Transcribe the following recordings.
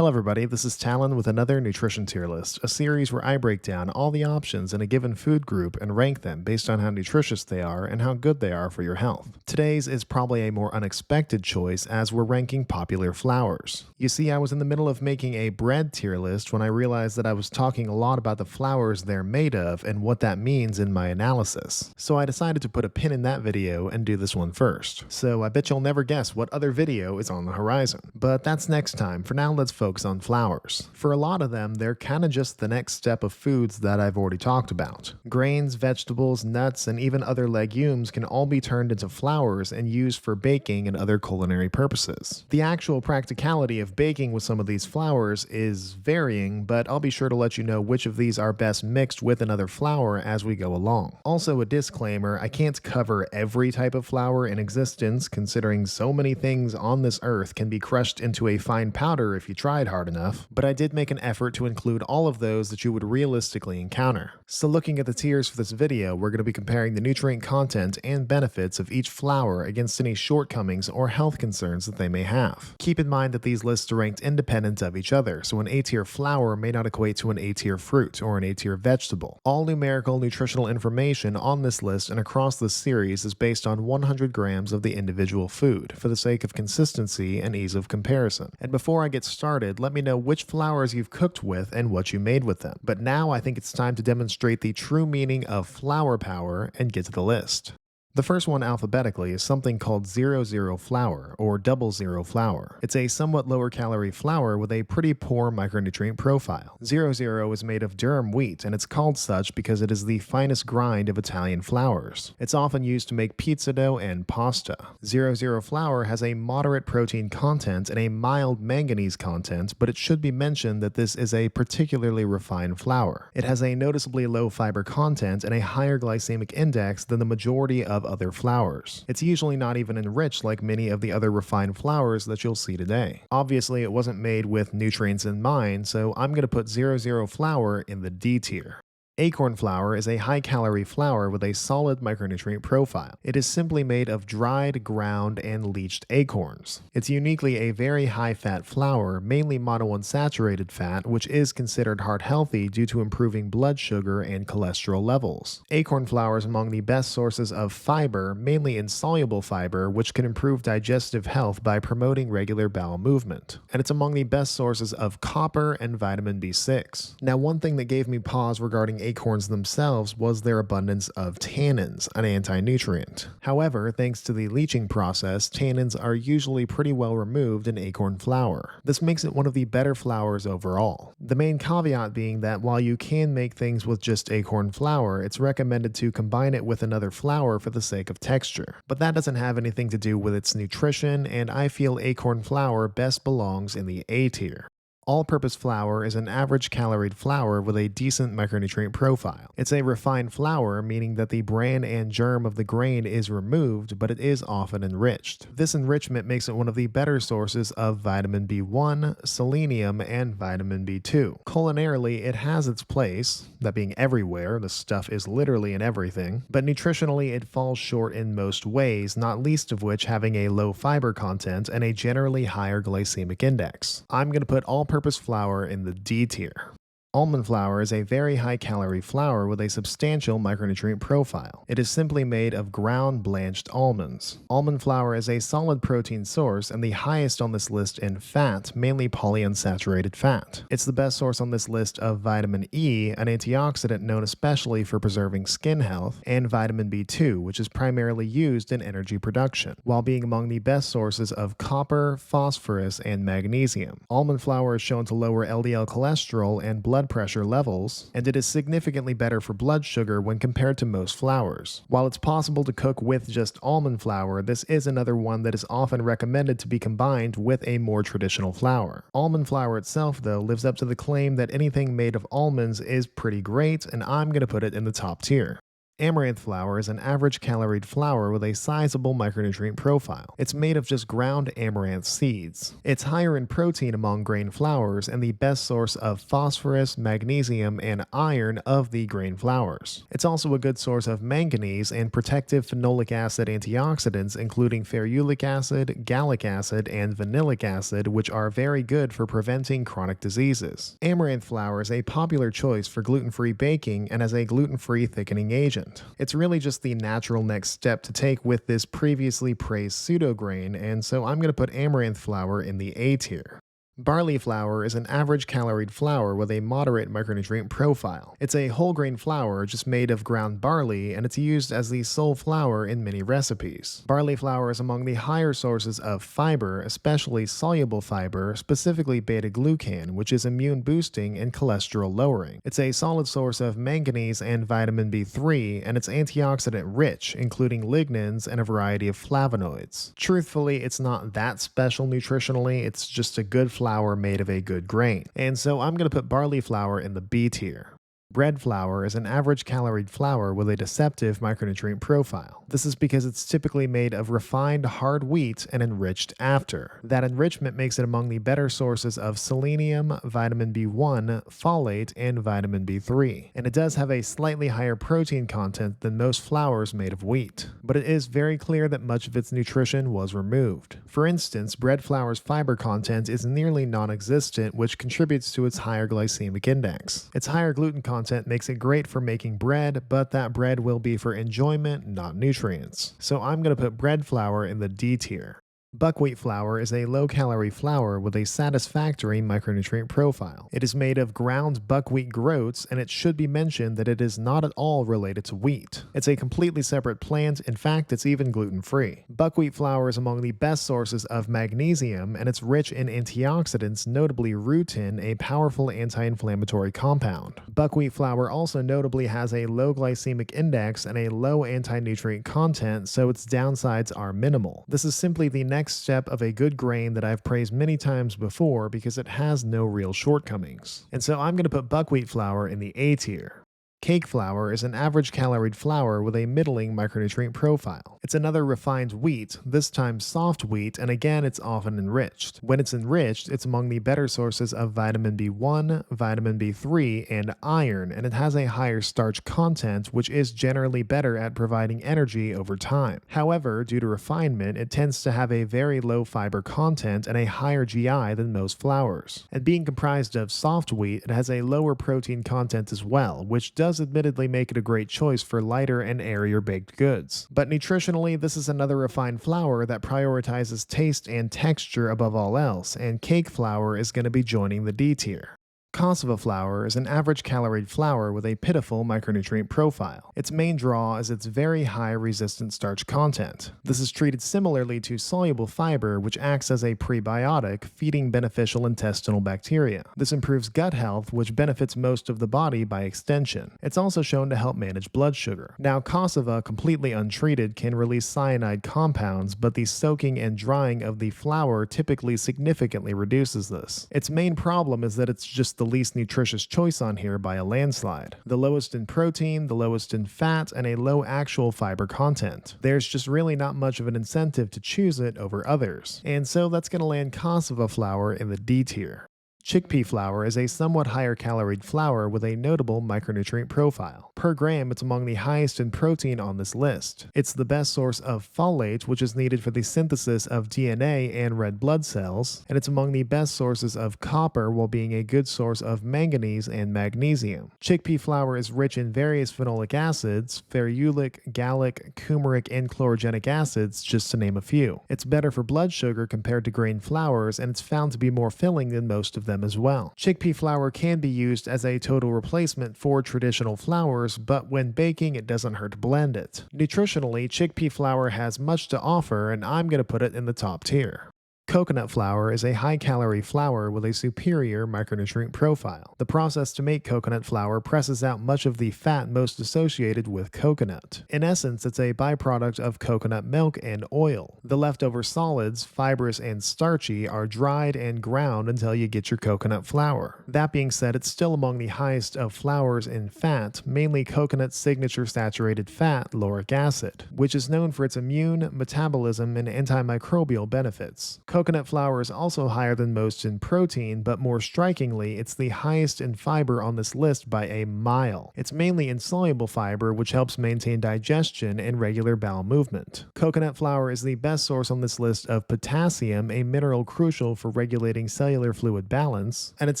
Hello everybody, this is Talon with another Nutrition Tier List, a series where I break down all the options in a given food group and rank them based on how nutritious they are and how good they are for your health. Today's is probably a more unexpected choice as we're ranking popular flours. You see, I was in the middle of making a bread tier list when I realized that I was talking a lot about the flours they're made of and what that means in my analysis. So I decided to put a pin in that video and do this one first. So I bet you'll never guess what other video is on the horizon. But that's next time. For now, let's focus on flours. For a lot of them, they're kinda just the next step of foods that I've already talked about. Grains, vegetables, nuts, and even other legumes can all be turned into flours and used for baking and other culinary purposes. The actual practicality of baking with some of these flours is varying, but I'll be sure to let you know which of these are best mixed with another flour as we go along. Also, a disclaimer, I can't cover every type of flour in existence, considering so many things on this earth can be crushed into a fine powder if you tried hard enough, but I did make an effort to include all of those that you would realistically encounter. So looking at the tiers for this video, we're going to be comparing the nutrient content and benefits of each flour against any shortcomings or health concerns that they may have. Keep in mind that these lists are ranked independent of each other, so an A-tier flour may not equate to an A-tier fruit or an A-tier vegetable. All numerical nutritional information on this list and across this series is based on 100 grams of the individual food, for the sake of consistency and ease of comparison. And before I get started, let me know which flours you've cooked with and what you made with them. But now I think it's time to demonstrate the true meaning of flour power and get to the list. The first one alphabetically is something called 00 flour or 00 flour. It's a somewhat lower calorie flour with a pretty poor micronutrient profile. 00 is made of durum wheat and it's called such because it is the finest grind of Italian flours. It's often used to make pizza dough and pasta. 00 flour has a moderate protein content and a mild manganese content, but it should be mentioned that this is a particularly refined flour. It has a noticeably low fiber content and a higher glycemic index than the majority of other flours. It's usually not even enriched like many of the other refined flours that you'll see today. Obviously, it wasn't made with nutrients in mind, so I'm going to put 00 flour in the D tier. Acorn flour is a high-calorie flour with a solid micronutrient profile. It is simply made of dried, ground, and leached acorns. It's uniquely a very high-fat flour, mainly monounsaturated fat, which is considered heart-healthy due to improving blood sugar and cholesterol levels. Acorn flour is among the best sources of fiber, mainly insoluble fiber, which can improve digestive health by promoting regular bowel movement. And it's among the best sources of copper and vitamin B6. Now, one thing that gave me pause regarding acorns themselves was their abundance of tannins, an anti-nutrient. However, thanks to the leaching process, tannins are usually pretty well removed in acorn flour. This makes it one of the better flours overall. The main caveat being that while you can make things with just acorn flour, it's recommended to combine it with another flour for the sake of texture. But that doesn't have anything to do with its nutrition, and I feel acorn flour best belongs in the A tier. All-purpose flour is an average caloried flour with a decent micronutrient profile. It's a refined flour, meaning that the bran and germ of the grain is removed, but it is often enriched. This enrichment makes it one of the better sources of vitamin B1, selenium, and vitamin B2. Culinarily, it has its place, that being everywhere, the stuff is literally in everything, but nutritionally it falls short in most ways, not least of which having a low fiber content and a generally higher glycemic index. I'm going to put all-purpose flour in the D tier. Almond flour is a very high-calorie flour with a substantial micronutrient profile. It is simply made of ground blanched almonds. Almond flour is a solid protein source and the highest on this list in fat, mainly polyunsaturated fat. It's the best source on this list of vitamin E, an antioxidant known especially for preserving skin health, and vitamin B2, which is primarily used in energy production, while being among the best sources of copper, phosphorus, and magnesium. Almond flour is shown to lower LDL cholesterol and blood pressure levels, and it is significantly better for blood sugar when compared to most flours. While it's possible to cook with just almond flour, this is another one that is often recommended to be combined with a more traditional flour. Almond flour itself, though, lives up to the claim that anything made of almonds is pretty great, and I'm going to put it in the top tier. Amaranth flour is an average caloried flour with a sizable micronutrient profile. It's made of just ground amaranth seeds. It's higher in protein among grain flours and the best source of phosphorus, magnesium, and iron of the grain flours. It's also a good source of manganese and protective phenolic acid antioxidants including ferulic acid, gallic acid, and vanillic acid, which are very good for preventing chronic diseases. Amaranth flour is a popular choice for gluten-free baking and as a gluten-free thickening agent. It's really just the natural next step to take with this previously praised pseudo-grain, and so I'm going to put amaranth flour in the A tier. Barley flour is an average caloried flour with a moderate micronutrient profile. It's a whole grain flour just made of ground barley, and it's used as the sole flour in many recipes. Barley flour is among the higher sources of fiber, especially soluble fiber, specifically beta-glucan, which is immune boosting and cholesterol lowering. It's a solid source of manganese and vitamin B3, and it's antioxidant rich, including lignans and a variety of flavonoids. Truthfully, it's not that special nutritionally, it's just a good flour made of a good grain. And so I'm going to put barley flour in the B tier. Bread flour is an average caloried flour with a deceptive micronutrient profile. This is because it's typically made of refined hard wheat and enriched after. That enrichment makes it among the better sources of selenium, vitamin B1, folate, and vitamin B3. And it does have a slightly higher protein content than most flours made of wheat. But it is very clear that much of its nutrition was removed. For instance, bread flour's fiber content is nearly non-existent, which contributes to its higher glycemic index. Its higher gluten content makes it great for making bread, but that bread will be for enjoyment, not nutrients. So I'm going to put bread flour in the D tier. Buckwheat flour is a low-calorie flour with a satisfactory micronutrient profile. It is made of ground buckwheat groats, and it should be mentioned that it is not at all related to wheat. It's a completely separate plant, in fact it's even gluten-free. Buckwheat flour is among the best sources of magnesium, and it's rich in antioxidants, notably rutin, a powerful anti-inflammatory compound. Buckwheat flour also notably has a low glycemic index and a low anti-nutrient content, so its downsides are minimal. This is simply the next step of a good grain that I've praised many times before because it has no real shortcomings. And so I'm going to put buckwheat flour in the A tier. Cake flour is an average caloried flour with a middling micronutrient profile. It's another refined wheat, this time soft wheat, and again it's often enriched. When it's enriched, it's among the better sources of vitamin B1, vitamin B3, and iron, and it has a higher starch content, which is generally better at providing energy over time. However, due to refinement, it tends to have a very low fiber content and a higher GI than most flours. And being comprised of soft wheat, it has a lower protein content as well, which does admittedly make it a great choice for lighter and airier baked goods. But nutritionally, this is another refined flour that prioritizes taste and texture above all else, and cake flour is going to be joining the D tier. Cassava flour is an average caloried flour with a pitiful micronutrient profile. Its main draw is its very high resistant starch content. This is treated similarly to soluble fiber, which acts as a prebiotic, feeding beneficial intestinal bacteria. This improves gut health, which benefits most of the body by extension. It's also shown to help manage blood sugar. Now, cassava, completely untreated, can release cyanide compounds, but the soaking and drying of the flour typically significantly reduces this. Its main problem is that it's just the least nutritious choice on here by a landslide. The lowest in protein, the lowest in fat, and a low actual fiber content. There's just really not much of an incentive to choose it over others. And so that's going to land cassava flour in the D tier. Chickpea flour is a somewhat higher caloried flour with a notable micronutrient profile. Per gram, it's among the highest in protein on this list. It's the best source of folate, which is needed for the synthesis of DNA and red blood cells, and it's among the best sources of copper while being a good source of manganese and magnesium. Chickpea flour is rich in various phenolic acids, ferulic, gallic, coumaric, and chlorogenic acids, just to name a few. It's better for blood sugar compared to grain flours, and it's found to be more filling than most of them as well. Chickpea flour can be used as a total replacement for traditional flours, but when baking it doesn't hurt to blend it. Nutritionally, chickpea flour has much to offer, and I'm going to put it in the top tier. Coconut flour is a high-calorie flour with a superior micronutrient profile. The process to make coconut flour presses out much of the fat most associated with coconut. In essence, it's a byproduct of coconut milk and oil. The leftover solids, fibrous and starchy, are dried and ground until you get your coconut flour. That being said, it's still among the highest of flours in fat, mainly coconut's signature saturated fat, lauric acid, which is known for its immune, metabolism, and antimicrobial benefits. Coconut flour is also higher than most in protein, but more strikingly, it's the highest in fiber on this list by a mile. It's mainly insoluble fiber, which helps maintain digestion and regular bowel movement. Coconut flour is the best source on this list of potassium, a mineral crucial for regulating cellular fluid balance, and it's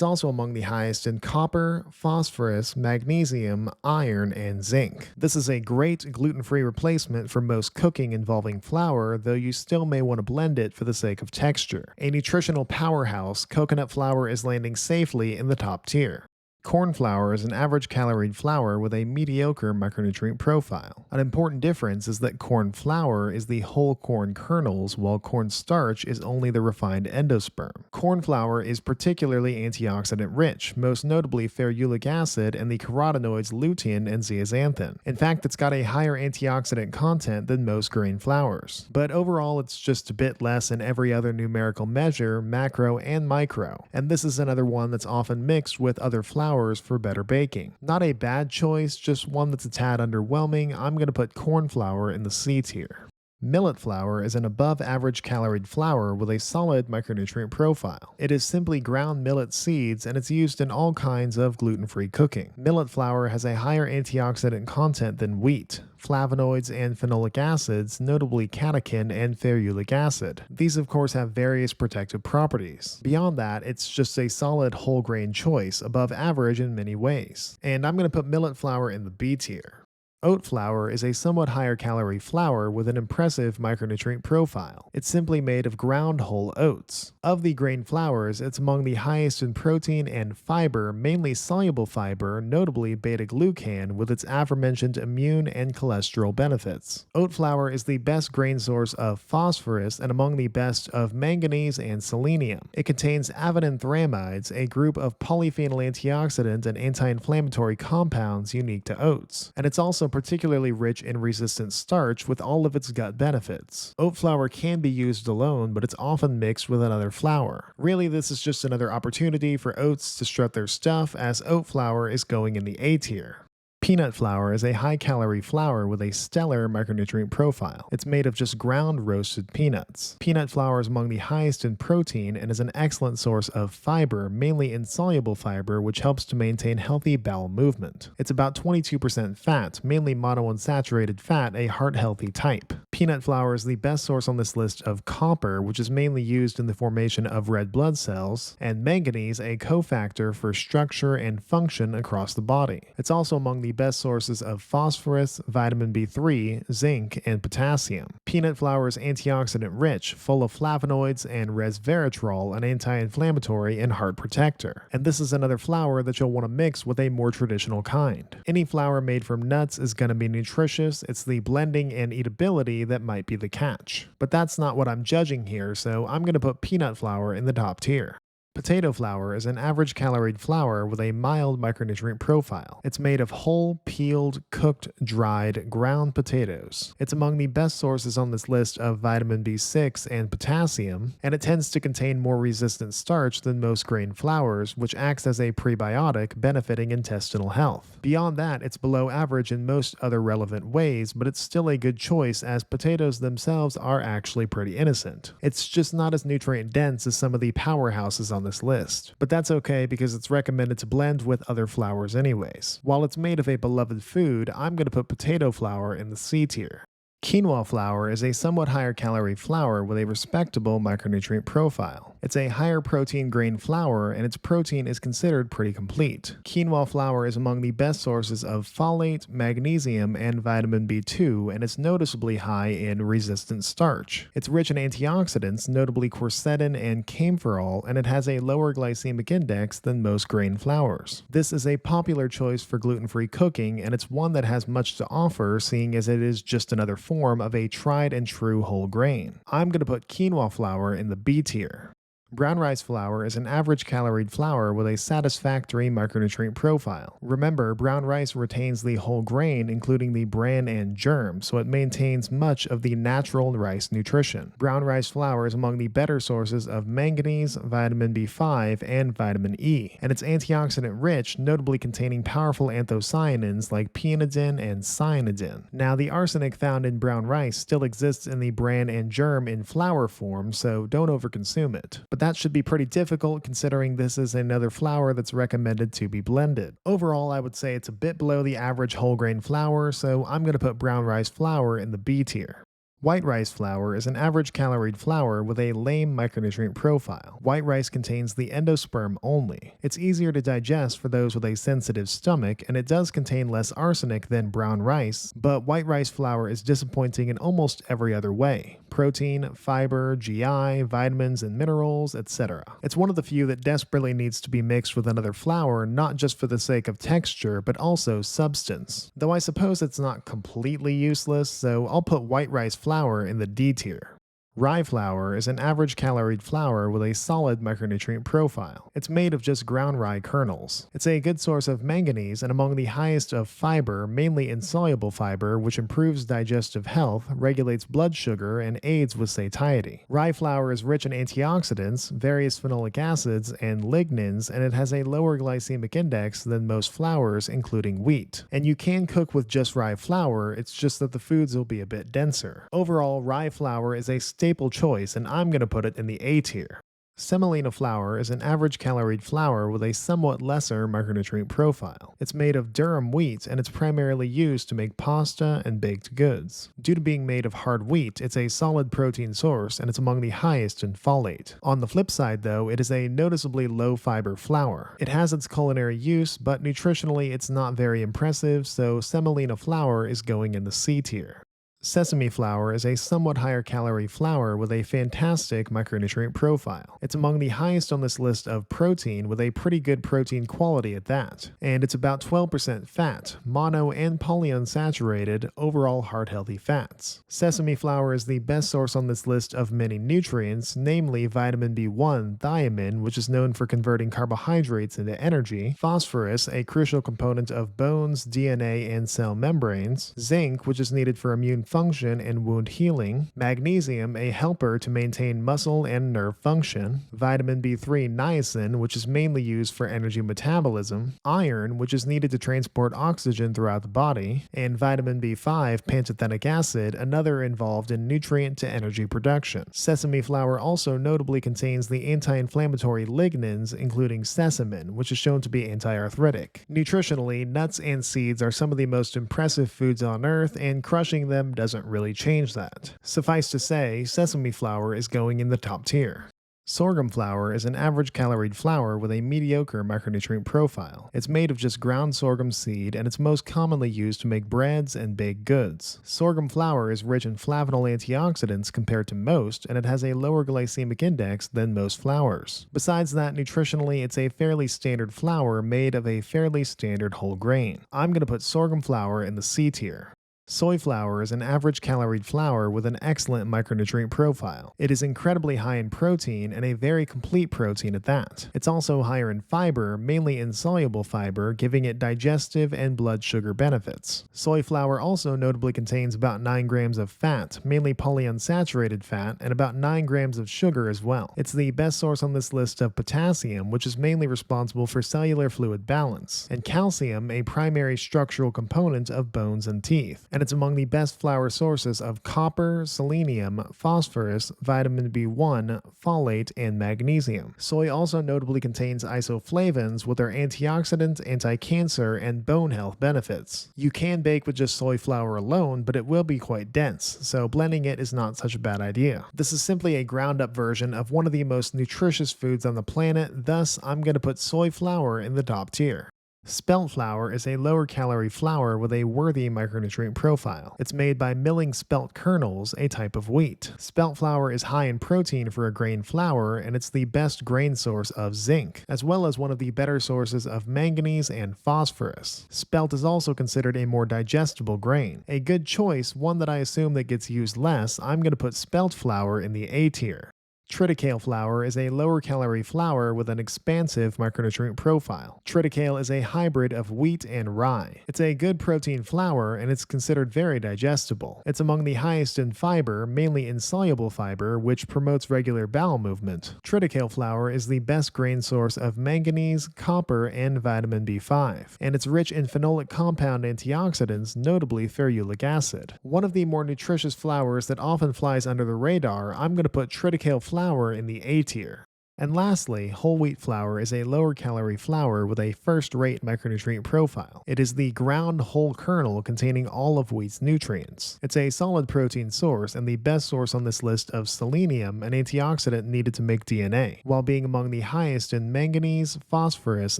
also among the highest in copper, phosphorus, magnesium, iron, and zinc. This is a great gluten-free replacement for most cooking involving flour, though you still may want to blend it for the sake of texture. A nutritional powerhouse, coconut flour is landing safely in the top tier. Corn flour is an average caloried flour with a mediocre micronutrient profile. An important difference is that corn flour is the whole corn kernels, while corn starch is only the refined endosperm. Corn flour is particularly antioxidant rich, most notably ferulic acid and the carotenoids lutein and zeaxanthin. In fact, it's got a higher antioxidant content than most grain flours. But overall, it's just a bit less in every other numerical measure, macro and micro. And this is another one that's often mixed with other flours for better baking. Not a bad choice, just one that's a tad underwhelming. I'm going to put corn flour in the C tier. Millet flour is an above-average caloried flour with a solid micronutrient profile. It is simply ground millet seeds, and it's used in all kinds of gluten-free cooking. Millet flour has a higher antioxidant content than wheat, flavonoids and phenolic acids, notably catechin and ferulic acid. These of course have various protective properties. Beyond that, it's just a solid whole grain choice, above average in many ways. And I'm going to put millet flour in the B tier. Oat flour is a somewhat higher calorie flour with an impressive micronutrient profile. It's simply made of ground whole oats. Of the grain flours, it's among the highest in protein and fiber, mainly soluble fiber, notably beta-glucan, with its aforementioned immune and cholesterol benefits. Oat flour is the best grain source of phosphorus and among the best of manganese and selenium. It contains avenanthramides, a group of polyphenol antioxidant and anti-inflammatory compounds unique to oats. And it's also particularly rich in resistant starch with all of its gut benefits. Oat flour can be used alone, but it's often mixed with another flour. Really, this is just another opportunity for oats to strut their stuff, as oat flour is going in the A tier. Peanut flour is a high-calorie flour with a stellar micronutrient profile. It's made of just ground roasted peanuts. Peanut flour is among the highest in protein and is an excellent source of fiber, mainly insoluble fiber, which helps to maintain healthy bowel movement. It's about 22% fat, mainly monounsaturated fat, a heart-healthy type. Peanut flour is the best source on this list of copper, which is mainly used in the formation of red blood cells, and manganese, a cofactor for structure and function across the body. It's also among the best sources of phosphorus, vitamin B3, zinc, and potassium. Peanut flour is antioxidant rich, full of flavonoids and resveratrol, an anti-inflammatory and heart protector. And this is another flour that you'll want to mix with a more traditional kind. Any flour made from nuts is going to be nutritious. It's the blending and eatability that might be the catch. But that's not what I'm judging here, so I'm going to put peanut flour in the top tier. Potato flour is an average caloried flour with a mild micronutrient profile. It's made of whole, peeled, cooked, dried, ground potatoes. It's among the best sources on this list of vitamin B6 and potassium, and it tends to contain more resistant starch than most grain flours, which acts as a prebiotic, benefiting intestinal health. Beyond that, it's below average in most other relevant ways, but it's still a good choice as potatoes themselves are actually pretty innocent. It's just not as nutrient dense as some of the powerhouses on this list, but that's okay because it's recommended to blend with other flours anyways. While it's made of a beloved food, I'm going to put potato flour in the C tier. Quinoa flour is a somewhat higher calorie flour with a respectable micronutrient profile. It's a higher protein grain flour, and its protein is considered pretty complete. Quinoa flour is among the best sources of folate, magnesium, and vitamin B2, and it's noticeably high in resistant starch. It's rich in antioxidants, notably quercetin and camphorol, and it has a lower glycemic index than most grain flours. This is a popular choice for gluten-free cooking, and it's one that has much to offer, seeing as it is just another form of a tried and true whole grain. I'm going to put quinoa flour in the B tier. Brown rice flour is an average caloried flour with a satisfactory micronutrient profile. Remember, brown rice retains the whole grain, including the bran and germ, so it maintains much of the natural rice nutrition. Brown rice flour is among the better sources of manganese, vitamin B5, and vitamin E, and it's antioxidant rich, notably containing powerful anthocyanins like peanidin and cyanidin. Now, the arsenic found in brown rice still exists in the bran and germ in flour form, so don't overconsume it. But that should be pretty difficult considering this is another flour that's recommended to be blended. Overall, I would say it's a bit below the average whole grain flour, so I'm going to put brown rice flour in the B tier. White rice flour is an average caloried flour with a lame micronutrient profile. White rice contains the endosperm only. It's easier to digest for those with a sensitive stomach, and it does contain less arsenic than brown rice, but white rice flour is disappointing in almost every other way: protein, fiber, GI, vitamins and minerals, etc. It's one of the few that desperately needs to be mixed with another flour, not just for the sake of texture, but also substance. Though I suppose it's not completely useless, so I'll put white rice flour in the D tier. Rye flour is an average caloried flour with a solid micronutrient profile. It's made of just ground rye kernels. It's a good source of manganese and among the highest of fiber, mainly insoluble fiber, which improves digestive health, regulates blood sugar, and aids with satiety. Rye flour is rich in antioxidants, various phenolic acids, and lignins, and it has a lower glycemic index than most flours, including wheat. And you can cook with just rye flour, it's just that the foods will be a bit denser. Overall, rye flour is a staple choice, and I'm going to put it in the A tier. Semolina flour is an average caloried flour with a somewhat lesser micronutrient profile. It's made of durum wheat, and it's primarily used to make pasta and baked goods. Due to being made of hard wheat, it's a solid protein source, and it's among the highest in folate. On the flip side, though, it is a noticeably low fiber flour. It has its culinary use, but nutritionally it's not very impressive, so semolina flour is going in the C tier. Sesame flour is a somewhat higher calorie flour with a fantastic micronutrient profile. It's among the highest on this list of protein, with a pretty good protein quality at that. And it's about 12% fat, mono and polyunsaturated, overall heart-healthy fats. Sesame flour is the best source on this list of many nutrients, namely vitamin B1, thiamine, which is known for converting carbohydrates into energy, phosphorus, a crucial component of bones, DNA, and cell membranes, zinc, which is needed for immune function and wound healing, magnesium, a helper to maintain muscle and nerve function, vitamin B3 niacin, which is mainly used for energy metabolism, iron, which is needed to transport oxygen throughout the body, and vitamin B5 pantothenic acid, another involved in nutrient to energy production. Sesame flour also notably contains the anti-inflammatory lignins, including sesamin, which is shown to be anti-arthritic. Nutritionally, nuts and seeds are some of the most impressive foods on earth, and crushing them doesn't really change that. Suffice to say, sesame flour is going in the top tier. Sorghum flour is an average caloried flour with a mediocre micronutrient profile. It's made of just ground sorghum seed, and it's most commonly used to make breads and baked goods. Sorghum flour is rich in flavanol antioxidants compared to most, and it has a lower glycemic index than most flours. Besides that, nutritionally, it's a fairly standard flour made of a fairly standard whole grain. I'm going to put sorghum flour in the C tier. Soy flour is an average caloried flour with an excellent micronutrient profile. It is incredibly high in protein, and a very complete protein at that. It's also higher in fiber, mainly insoluble fiber, giving it digestive and blood sugar benefits. Soy flour also notably contains about 9 grams of fat, mainly polyunsaturated fat, and about 9 grams of sugar as well. It's the best source on this list of potassium, which is mainly responsible for cellular fluid balance, and calcium, a primary structural component of bones and teeth. And and it's among the best flour sources of copper, selenium, phosphorus, vitamin B1, folate, and magnesium. Soy also notably contains isoflavones with their antioxidant, anti-cancer, and bone health benefits. You can bake with just soy flour alone, but it will be quite dense, so blending it is not such a bad idea. This is simply a ground-up version of one of the most nutritious foods on the planet, thus I'm going to put soy flour in the top tier. Spelt flour is a lower calorie flour with a worthy micronutrient profile. It's made by milling spelt kernels, a type of wheat. Spelt flour is high in protein for a grain flour, and it's the best grain source of zinc, as well as one of the better sources of manganese and phosphorus. Spelt is also considered a more digestible grain. A good choice, one that I assume that gets used less, I'm going to put spelt flour in the A tier. Triticale flour is a lower calorie flour with an expansive micronutrient profile. Triticale is a hybrid of wheat and rye. It's a good protein flour and it's considered very digestible. It's among the highest in fiber, mainly insoluble fiber, which promotes regular bowel movement. Triticale flour is the best grain source of manganese, copper, and vitamin B5, and it's rich in phenolic compound antioxidants, notably ferulic acid. One of the more nutritious flours that often flies under the radar, I'm going to put Triticale flour in the A tier. And lastly, whole wheat flour is a lower calorie flour with a first-rate micronutrient profile. It is the ground whole kernel containing all of wheat's nutrients. It's a solid protein source and the best source on this list of selenium, an antioxidant needed to make DNA, while being among the highest in manganese, phosphorus,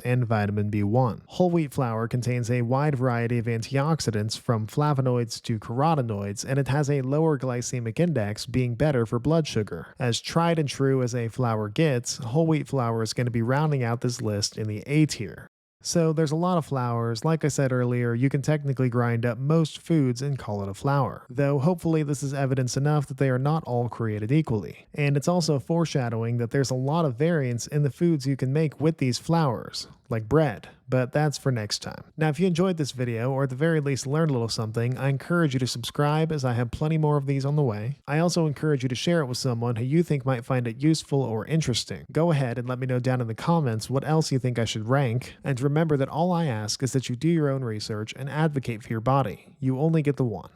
and vitamin B1. Whole wheat flour contains a wide variety of antioxidants from flavonoids to carotenoids, and it has a lower glycemic index, being better for blood sugar. As tried and true as a flour gets, whole wheat flour is going to be rounding out this list in the A tier. So there's a lot of flours. Like I said earlier, you can technically grind up most foods and call it a flour. Though hopefully this is evidence enough that they are not all created equally. And it's also foreshadowing that there's a lot of variance in the foods you can make with these flours, like bread. But that's for next time. Now, if you enjoyed this video, or at the very least learned a little something, I encourage you to subscribe as I have plenty more of these on the way. I also encourage you to share it with someone who you think might find it useful or interesting. Go ahead and let me know down in the comments what else you think I should rank, and remember that all I ask is that you do your own research and advocate for your body. You only get the one.